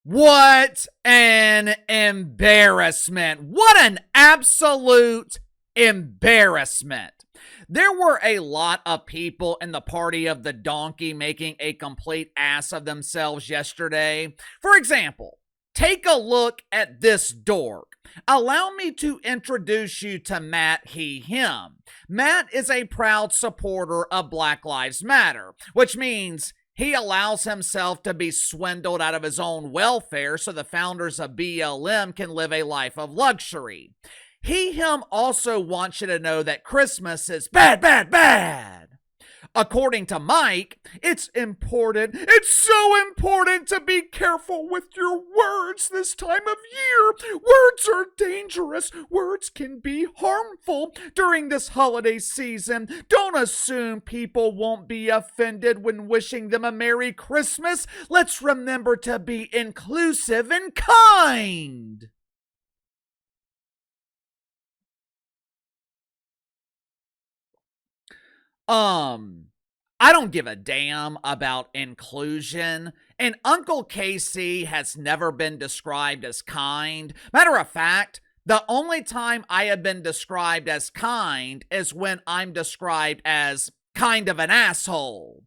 What an embarrassment. What an absolute embarrassment. There were a lot of people in the party of the donkey making a complete ass of themselves yesterday. For example, take a look at this dork. Allow me to introduce you to Matt, him. Matt is a proud supporter of Black Lives Matter, which means he allows himself to be swindled out of his own welfare so the founders of BLM can live a life of luxury. Him also wants you to know that Christmas is bad, bad, bad. According to Mike, it's so important to be careful with your words this time of year. Words are dangerous. Words can be harmful during this holiday season. Don't assume people won't be offended when wishing them a Merry Christmas. Let's remember to be inclusive and kind. I don't give a damn about inclusion, and Uncle Casey has never been described as kind. Matter of fact, the only time I have been described as kind is when I'm described as kind of an asshole.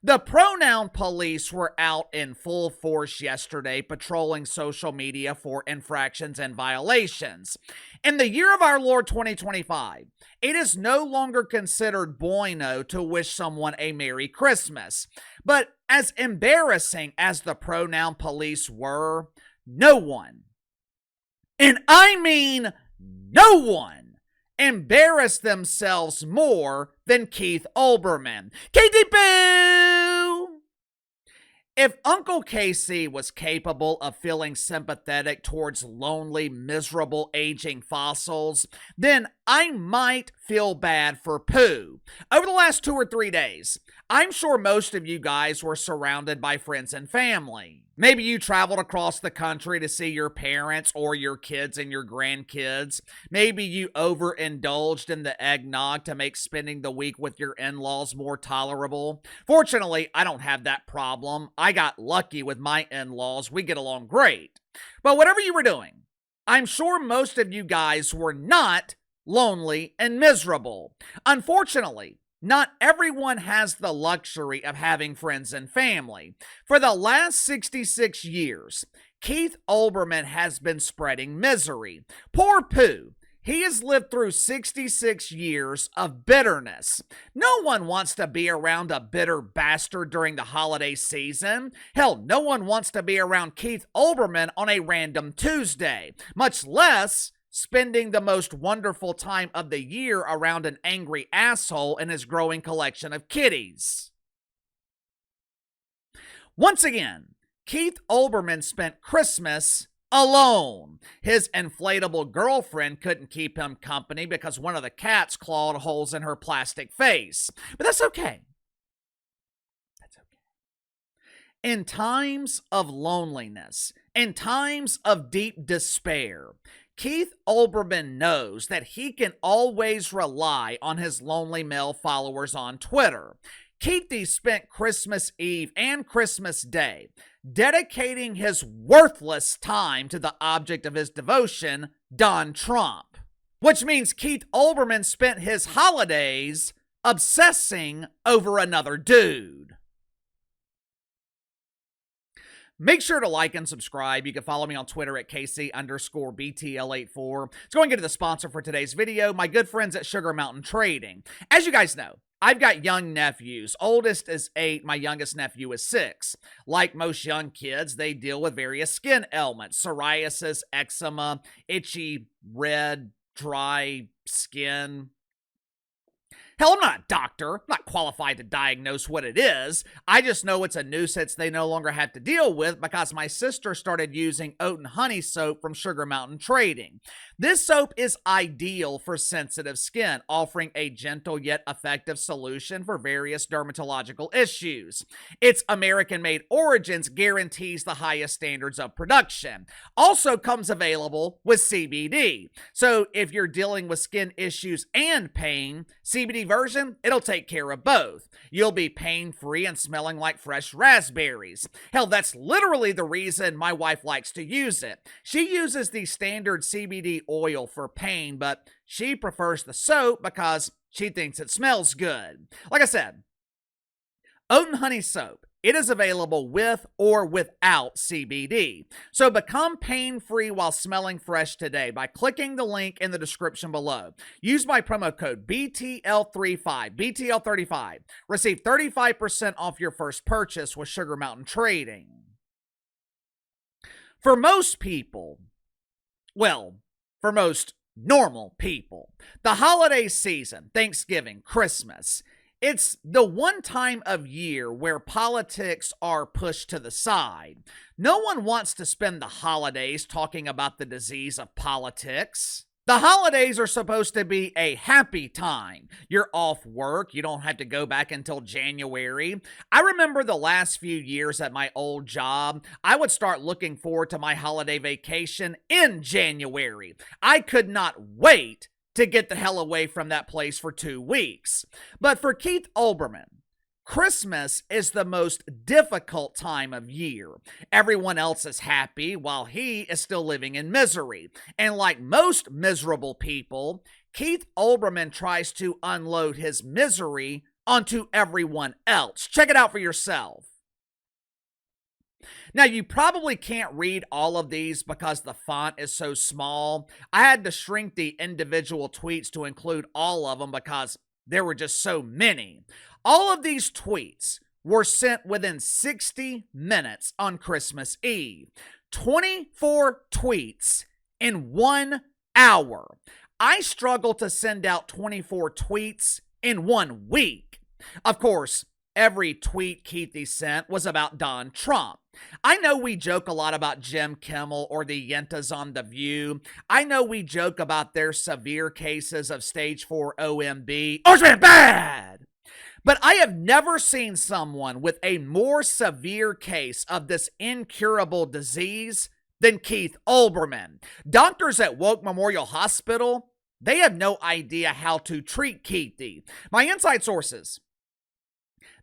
The pronoun police were out in full force yesterday patrolling social media for infractions and violations. In the year of our Lord 2025, it is no longer considered bueno to wish someone a Merry Christmas. But as embarrassing as the pronoun police were, no one, and I mean no one, embarrassed themselves more than Keith Olbermann. Katie Boo! If Uncle Casey was capable of feeling sympathetic towards lonely, miserable, aging fossils, then I might feel bad for Pooh. Over the last 2 or 3 days, I'm sure most of you guys were surrounded by friends and family. Maybe you traveled across the country to see your parents or your kids and your grandkids. Maybe you overindulged in the eggnog to make spending the week with your in-laws more tolerable. Fortunately, I don't have that problem. I got lucky with my in-laws. We get along great. But whatever you were doing, I'm sure most of you guys were not lonely and miserable. Unfortunately, not everyone has the luxury of having friends and family. For the last 66 years, Keith Olbermann has been spreading misery. Poor Pooh. He has lived through 66 years of bitterness. No one wants to be around a bitter bastard during the holiday season. Hell, no one wants to be around Keith Olbermann on a random Tuesday, much less spending the most wonderful time of the year around an angry asshole and his growing collection of kitties. Once again, Keith Olbermann spent Christmas alone. His inflatable girlfriend couldn't keep him company because one of the cats clawed holes in her plastic face. But that's okay. In times of loneliness, in times of deep despair, Keith Olbermann knows that he can always rely on his lonely male followers on Twitter. Keithy spent Christmas Eve and Christmas Day dedicating his worthless time to the object of his devotion, Don Trump. Which means Keith Olbermann spent his holidays obsessing over another dude. Make sure to like and subscribe. You can follow me on Twitter at KC_BTL84. Let's go and get to the sponsor for today's video, my good friends at Sugar Mountain Trading. As you guys know, I've got young nephews. Oldest is 8. My youngest nephew is 6. Like most young kids, they deal with various skin ailments. Psoriasis, eczema, itchy, red, dry skin. Hell, I'm not a doctor. I'm not qualified to diagnose what it is. I just know it's a nuisance they no longer have to deal with because my sister started using oat and honey soap from Sugar Mountain Trading. This soap is ideal for sensitive skin, offering a gentle yet effective solution for various dermatological issues. Its American-made origins guarantees the highest standards of production. Also comes available with CBD. So if you're dealing with skin issues and pain, CBD version, it'll take care of both. You'll be pain-free and smelling like fresh raspberries. Hell, that's literally the reason my wife likes to use it. She uses the standard CBD oil for pain, but she prefers the soap because she thinks it smells good. Like I said, Oat and Honey Soap. It is available with or without CBD. So become pain-free while smelling fresh today by clicking the link in the description below. Use my promo code BTL35, BTL35. Receive 35% off your first purchase with Sugar Mountain Trading. For most people, well, for most normal people, the holiday season, Thanksgiving, Christmas, it's the one time of year where politics are pushed to the side. No one wants to spend the holidays talking about the disease of politics. The holidays are supposed to be a happy time. You're off work. You don't have to go back until January. I remember the last few years at my old job, I would start looking forward to my holiday vacation in January. I could not wait to get the hell away from that place for 2 weeks. But for Keith Olbermann, Christmas is the most difficult time of year. Everyone else is happy while he is still living in misery. And like most miserable people, Keith Olbermann tries to unload his misery onto everyone else. Check it out for yourself. Now, you probably can't read all of these because the font is so small. I had to shrink the individual tweets to include all of them because there were just so many. All of these tweets were sent within 60 minutes on Christmas Eve. 24 tweets in 1 hour. I struggle to send out 24 tweets in 1 week. Of course, every tweet Keithy sent was about Don Trump. I know we joke a lot about Jim Kimmel or the Yentas on The View. I know we joke about their severe cases of stage 4 OMB. Oh, it's been bad! But I have never seen someone with a more severe case of this incurable disease than Keith Olbermann. Doctors at Woke Memorial Hospital, they have no idea how to treat Keithy. My inside sources,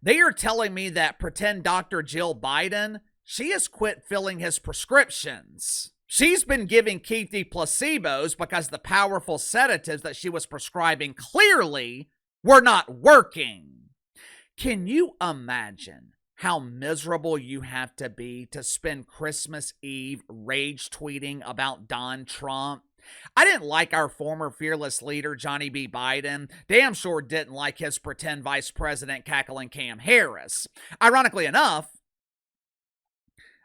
they are telling me that pretend Dr. Jill Biden, she has quit filling his prescriptions. She's been giving Keithy placebos because the powerful sedatives that she was prescribing clearly were not working. Can you imagine how miserable you have to be to spend Christmas Eve rage tweeting about Don Trump? I didn't like our former fearless leader, Johnny B. Biden. Damn sure didn't like his pretend vice president, cackling Cam Harris. Ironically enough,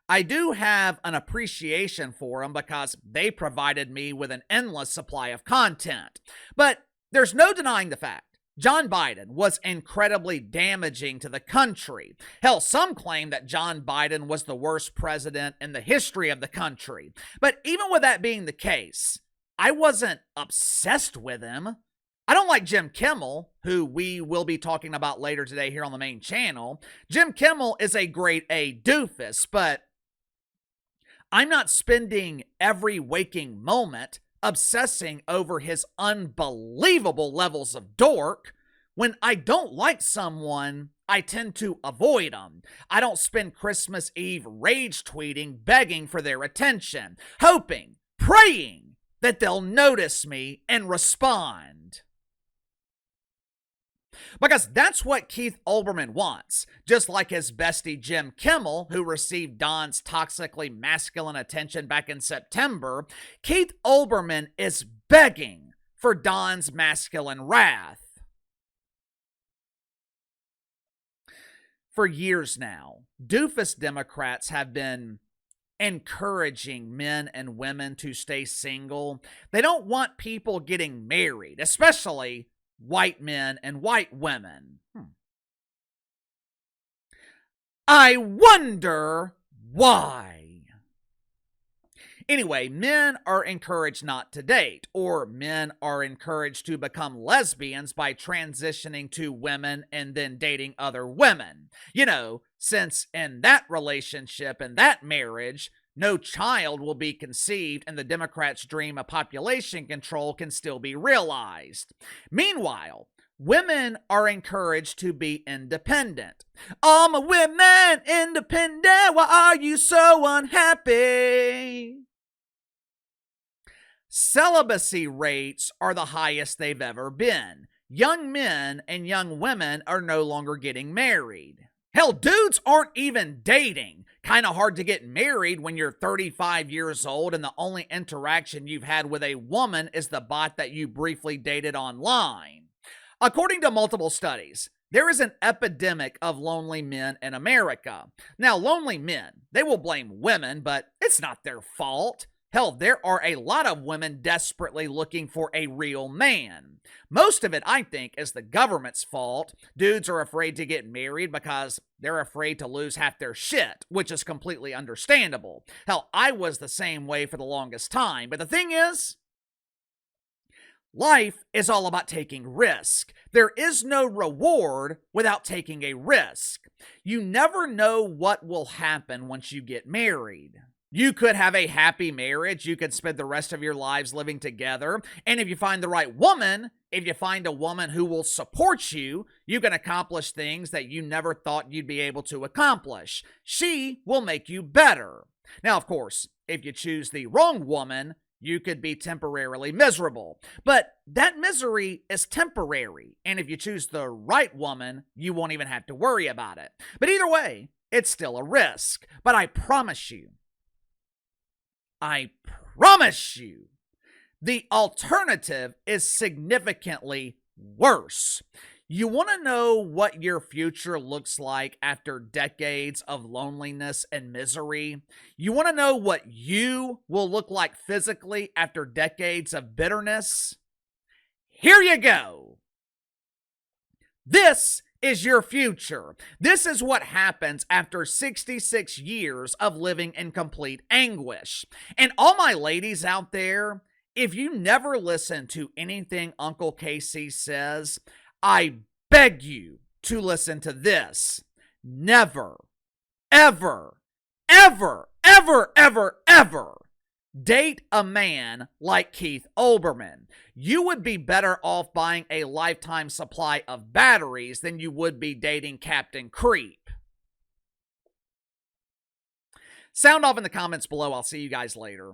I do have an appreciation for them because they provided me with an endless supply of content. But there's no denying the fact John Biden was incredibly damaging to the country. Hell, some claim that John Biden was the worst president in the history of the country. But even with that being the case, I wasn't obsessed with him. I don't like Jim Kimmel, who we will be talking about later today here on the main channel. Jim Kimmel is a grade A doofus, but I'm not spending every waking moment obsessing over his unbelievable levels of dork. When I don't like someone, I tend to avoid them. I don't spend Christmas Eve rage tweeting, begging for their attention, hoping, praying that they'll notice me and respond. Because that's what Keith Olbermann wants. Just like his bestie Jim Kimmel, who received Don's toxically masculine attention back in September, Keith Olbermann is begging for Don's masculine wrath. For years now, doofus Democrats have been encouraging men and women to stay single. They don't want people getting married, especially white men and white women. I wonder why. Anyway, men are encouraged not to date, or men are encouraged to become lesbians by transitioning to women and then dating other women. You know, since in that relationship and that marriage, no child will be conceived and the Democrats' dream of population control can still be realized. Meanwhile, women are encouraged to be independent. All my women independent, why are you so unhappy? Celibacy rates are the highest they've ever been. Young men and young women are no longer getting married. Hell, dudes aren't even dating. Kind of hard to get married when you're 35 years old and the only interaction you've had with a woman is the bot that you briefly dated online. According to multiple studies, there is an epidemic of lonely men in America. Now, lonely men, they will blame women, but it's not their fault. Hell, there are a lot of women desperately looking for a real man. Most of it, I think, is the government's fault. Dudes are afraid to get married because they're afraid to lose half their shit, which is completely understandable. Hell, I was the same way for the longest time. But the thing is, life is all about taking risk. There is no reward without taking a risk. You never know what will happen once you get married. You could have a happy marriage. You could spend the rest of your lives living together. And if you find the right woman, if you find a woman who will support you, you can accomplish things that you never thought you'd be able to accomplish. She will make you better. Now, of course, if you choose the wrong woman, you could be temporarily miserable. But that misery is temporary. And if you choose the right woman, you won't even have to worry about it. But either way, it's still a risk. But I promise you, the alternative is significantly worse. You want to know what your future looks like after decades of loneliness and misery? You want to know what you will look like physically after decades of bitterness? Here you go. This is your future. This is what happens after 66 years of living in complete anguish. And all my ladies out there, if you never listen to anything Uncle Casey says, I beg you to listen to this. Never, ever, ever, ever, ever, ever date a man like Keith Olbermann. You would be better off buying a lifetime supply of batteries than you would be dating Captain Creep. Sound off in the comments below. I'll see you guys later.